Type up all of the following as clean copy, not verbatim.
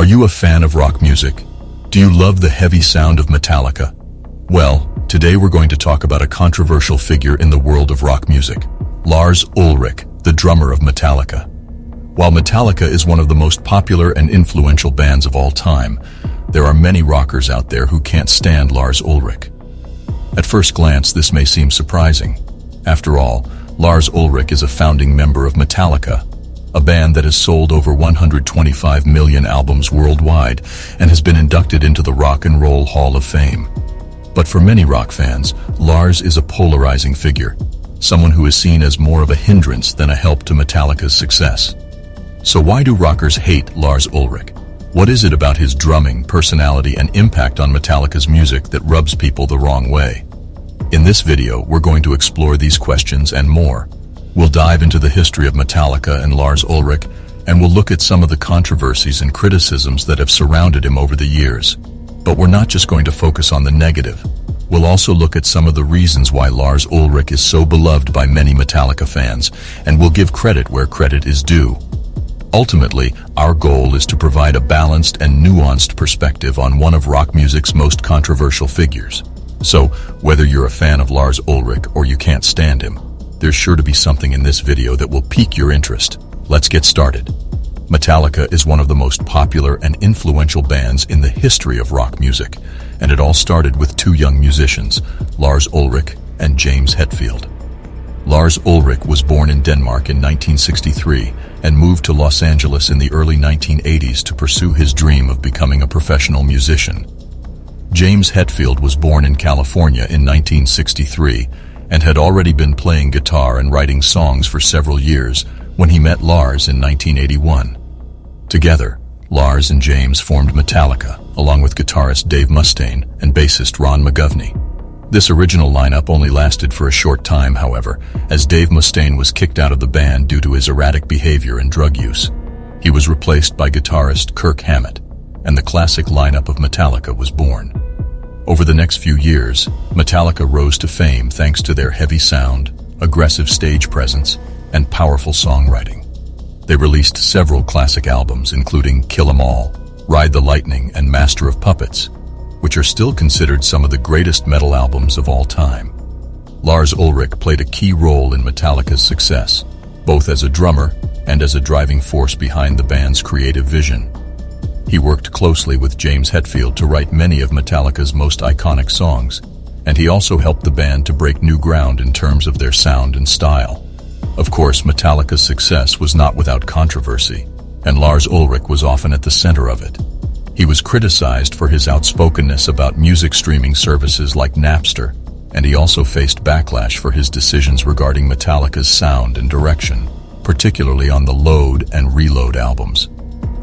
Are you a fan of rock music? Do you love the heavy sound of Metallica? Well, today we're going to talk about a controversial figure in the world of rock music, Lars Ulrich, the drummer of Metallica. While Metallica is one of the most popular and influential bands of all time, there are many rockers out there who can't stand Lars Ulrich. At first glance, this may seem surprising. After all, Lars Ulrich is a founding member of Metallica, a band that has sold over 125 million albums worldwide and has been inducted into the Rock and Roll Hall of Fame. But for many rock fans, Lars is a polarizing figure, someone who is seen as more of a hindrance than a help to Metallica's success. So why do rockers hate Lars Ulrich? What is it about his drumming, personality, and impact on Metallica's music that rubs people the wrong way? In this video, we're going to explore these questions and more. We'll dive into the history of Metallica and Lars Ulrich, and we'll look at some of the controversies and criticisms that have surrounded him over the years. But we're not just going to focus on the negative. We'll also look at some of the reasons why Lars Ulrich is so beloved by many Metallica fans, and we'll give credit where credit is due. Ultimately, our goal is to provide a balanced and nuanced perspective on one of rock music's most controversial figures. So, whether you're a fan of Lars Ulrich or you can't stand him, there's sure to be something in this video that will pique your interest. Let's get started. Metallica is one of the most popular and influential bands in the history of rock music, and it all started with two young musicians, Lars Ulrich and James Hetfield. Lars Ulrich was born in Denmark in 1963 and moved to Los Angeles in the early 1980s to pursue his dream of becoming a professional musician. James Hetfield was born in California in 1963 and had already been playing guitar and writing songs for several years when he met Lars in 1981. Together, Lars and James formed Metallica, along with guitarist Dave Mustaine and bassist Ron McGovney. This original lineup only lasted for a short time, however, as Dave Mustaine was kicked out of the band due to his erratic behavior and drug use. He was replaced by guitarist Kirk Hammett, and the classic lineup of Metallica was born. Over the next few years, Metallica rose to fame thanks to their heavy sound, aggressive stage presence, and powerful songwriting. They released several classic albums including Kill 'Em All, Ride the Lightning, and Master of Puppets, which are still considered some of the greatest metal albums of all time. Lars Ulrich played a key role in Metallica's success, both as a drummer and as a driving force behind the band's creative vision. He worked closely with James Hetfield to write many of Metallica's most iconic songs, and he also helped the band to break new ground in terms of their sound and style. Of course, Metallica's success was not without controversy, and Lars Ulrich was often at the center of it. He was criticized for his outspokenness about music streaming services like Napster, and he also faced backlash for his decisions regarding Metallica's sound and direction, particularly on the Load and Reload albums.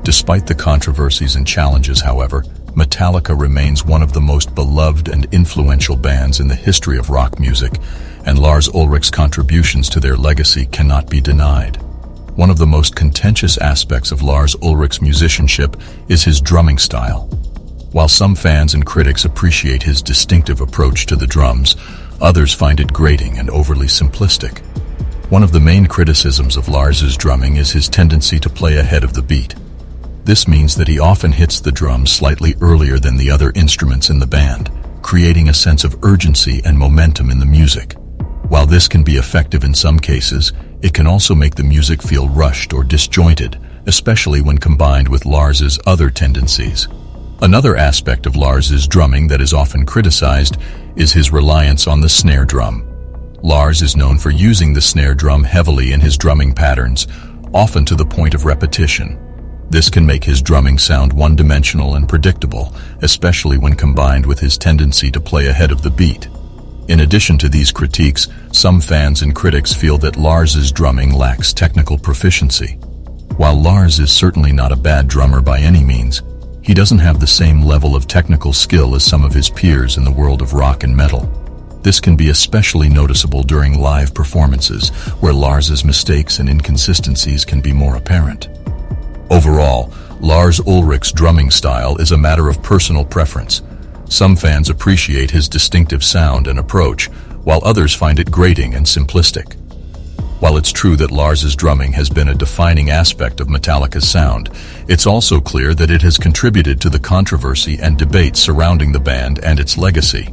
Despite the controversies and challenges, however, Metallica remains one of the most beloved and influential bands in the history of rock music, and Lars Ulrich's contributions to their legacy cannot be denied. One of the most contentious aspects of Lars Ulrich's musicianship is his drumming style. While some fans and critics appreciate his distinctive approach to the drums, others find it grating and overly simplistic. One of the main criticisms of Lars's drumming is his tendency to play ahead of the beat. This means that he often hits the drums slightly earlier than the other instruments in the band, creating a sense of urgency and momentum in the music. While this can be effective in some cases, it can also make the music feel rushed or disjointed, especially when combined with Lars's other tendencies. Another aspect of Lars's drumming that is often criticized is his reliance on the snare drum. Lars is known for using the snare drum heavily in his drumming patterns, often to the point of repetition. This can make his drumming sound one-dimensional and predictable, especially when combined with his tendency to play ahead of the beat. In addition to these critiques, some fans and critics feel that Lars's drumming lacks technical proficiency. While Lars is certainly not a bad drummer by any means, he doesn't have the same level of technical skill as some of his peers in the world of rock and metal. This can be especially noticeable during live performances, where Lars's mistakes and inconsistencies can be more apparent. Overall, Lars Ulrich's drumming style is a matter of personal preference. Some fans appreciate his distinctive sound and approach, while others find it grating and simplistic. While it's true that Lars's drumming has been a defining aspect of Metallica's sound, it's also clear that it has contributed to the controversy and debate surrounding the band and its legacy.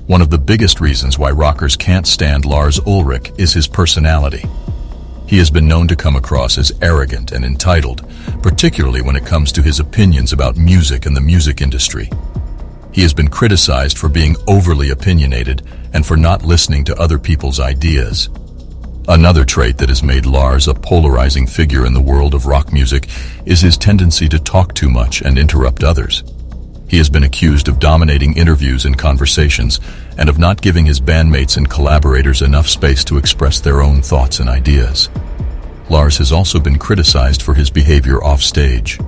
One of the biggest reasons why rockers can't stand Lars Ulrich is his personality. He has been known to come across as arrogant and entitled, particularly when it comes to his opinions about music and the music industry. He has been criticized for being overly opinionated and for not listening to other people's ideas. Another trait that has made Lars a polarizing figure in the world of rock music is his tendency to talk too much and interrupt others. He has been accused of dominating interviews and conversations and of not giving his bandmates and collaborators enough space to express their own thoughts and ideas. Lars has also been criticized for his behavior off stage.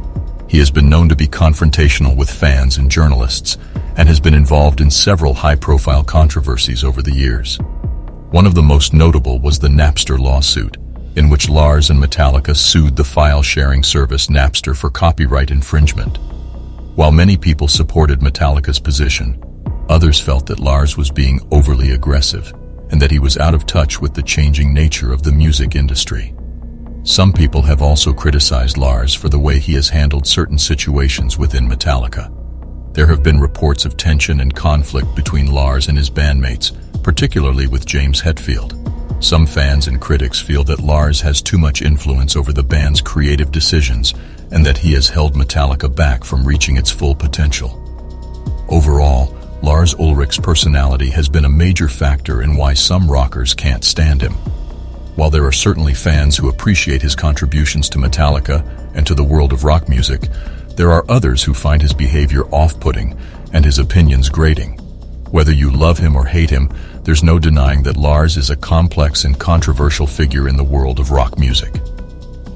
He has been known to be confrontational with fans and journalists and has been involved in several high-profile controversies over the years. One of the most notable was the Napster lawsuit, in which Lars and Metallica sued the file-sharing service Napster for copyright infringement. While many people supported Metallica's position, others felt that Lars was being overly aggressive and that he was out of touch with the changing nature of the music industry. Some people have also criticized Lars for the way he has handled certain situations within Metallica. There have been reports of tension and conflict between Lars and his bandmates, particularly with James Hetfield. Some fans and critics feel that Lars has too much influence over the band's creative decisions and that he has held Metallica back from reaching its full potential. Overall, Lars Ulrich's personality has been a major factor in why some rockers can't stand him. While there are certainly fans who appreciate his contributions to Metallica and to the world of rock music, there are others who find his behavior off-putting and his opinions grating. Whether you love him or hate him, there's no denying that Lars is a complex and controversial figure in the world of rock music.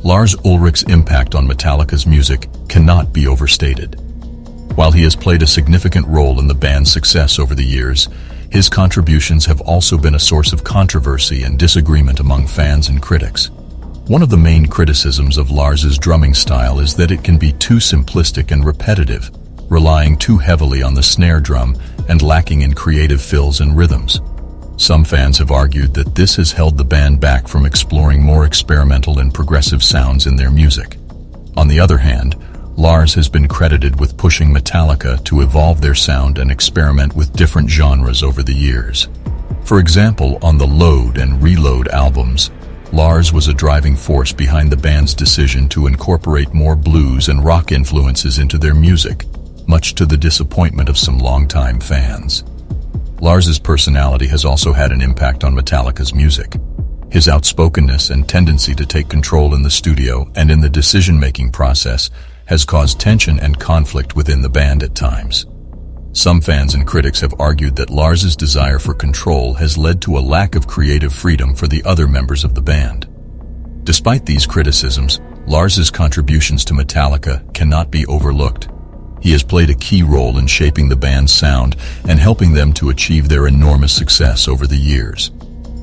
Lars Ulrich's impact on Metallica's music cannot be overstated. While he has played a significant role in the band's success over the years, his contributions have also been a source of controversy and disagreement among fans and critics. One of the main criticisms of Lars's drumming style is that it can be too simplistic and repetitive, relying too heavily on the snare drum and lacking in creative fills and rhythms. Some fans have argued that this has held the band back from exploring more experimental and progressive sounds in their music. On the other hand, Lars has been credited with pushing Metallica to evolve their sound and experiment with different genres over the years. For example, on the Load and Reload albums, Lars was a driving force behind the band's decision to incorporate more blues and rock influences into their music, much to the disappointment of some longtime fans. Lars's personality has also had an impact on Metallica's music. His outspokenness and tendency to take control in the studio and in the decision-making process has caused tension and conflict within the band at times. Some fans and critics have argued that Lars's desire for control has led to a lack of creative freedom for the other members of the band. Despite these criticisms, Lars's contributions to Metallica cannot be overlooked. He has played a key role in shaping the band's sound and helping them to achieve their enormous success over the years.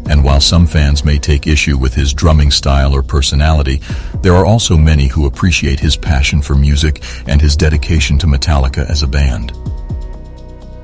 And while some fans may take issue with his drumming style or personality, there are also many who appreciate his passion for music and his dedication to Metallica as a band.